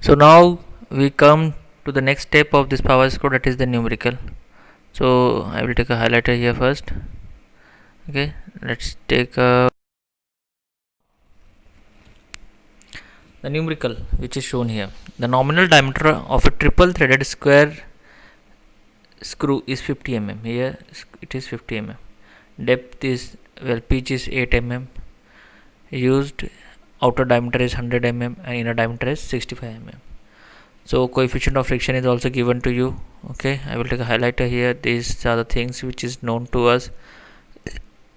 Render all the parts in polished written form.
So now we come to the next step of this power score, that is the numerical. So I will take a highlighter here first. Okay, let's take the numerical which is shown here. The nominal diameter of a triple threaded square screw is 50 mm. Here it is 50 mm. Depth is, well, pitch is 8 mm. Used outer diameter is 100 mm and inner diameter is 65 mm. So coefficient of friction is also given to you. Okay, I will take a highlighter here. These are the things which is known to us.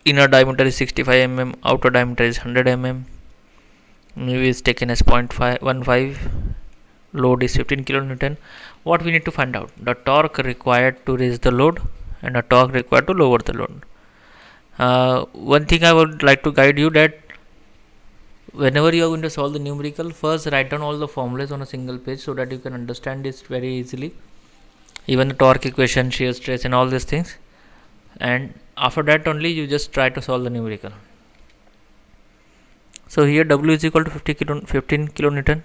Inner diameter is 65 mm, outer diameter is 100 mm. Mu is taken as 0.15, load is 15 kilonewton. What we need to find out? The torque required to raise the load and the torque required to lower the load. One thing I would like to guide you, that whenever you are going to solve the numerical, first write down all the formulas on a single page so that you can understand this very easily, even the torque equation, shear stress and all these things, and after that only you just try to solve the numerical. So here W is equal to 15 kilonewton.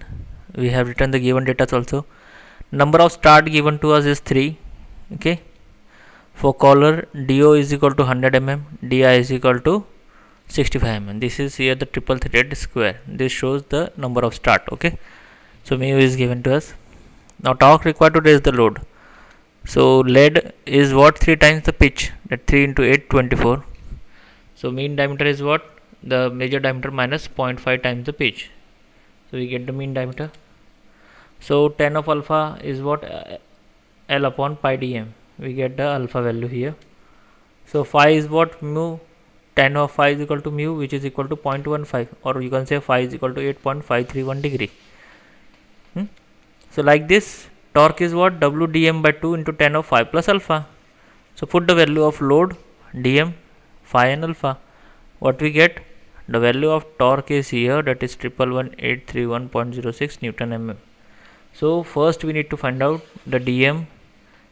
We have written the given data also. Number of start given to us is 3. Okay, for collar DO is equal to 100 mm, DI is equal to 65 mm. This is here the triple threaded square. This shows the number of start. Okay, so mu is given to us. Now torque required to raise the load. So lead is what? 3 times the pitch, that 3 into 8, 24. So mean diameter is what? The major diameter minus 0.5 times the pitch. So we get the mean diameter. So tan of alpha is what? L upon pi dm. We get the alpha value here. So phi is what? Mu. Tan of phi is equal to mu, which is equal to 0.15, or you can say phi is equal to 8.531 degree. So like this, torque is what? W dm by 2 into tan of phi plus alpha. So put the value of load, dm, phi and alpha. What we get? The value of torque is here, that is 11831.06 Newton mm. So first we need to find out the dm,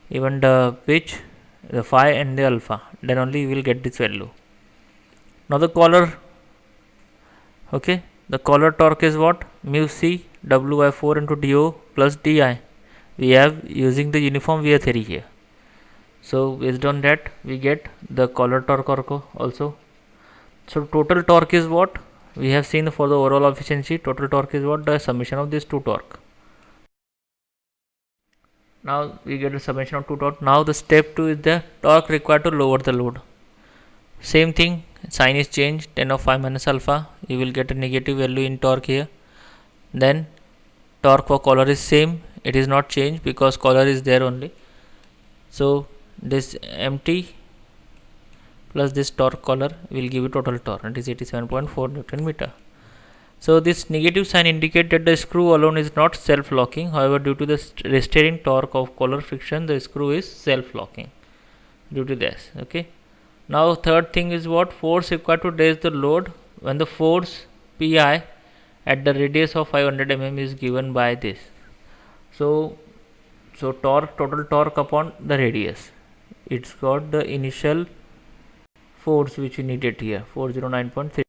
even the pitch, the phi and the alpha. Then only we will get this value. Now the collar. Okay, the collar torque is what? Mu c W by 4 into do plus di. We have using the uniform wear theory here. So based on that we get the collar torque also. So total torque is what? We have seen for the overall efficiency, total torque is what? The summation of these two torque. Now we get the summation of two torque. Now the step 2 is the torque required to lower the load. Same thing, sign is changed, tan of phi minus alpha. You will get a negative value in torque here. Then torque for collar is same, it is not changed because collar is there only. So this empty plus this torque collar will give you total torque, it is 87.4 Newton meter. So this negative sign indicates that the screw alone is not self-locking. However, due to the restraining torque of collar friction, the screw is self-locking due to this. Okay. Now third thing is what? Force required to raise the load when the force Pi at the radius of 500 mm is given by this. So torque, total torque upon the radius. It's got the initial force which we needed here, 409.3.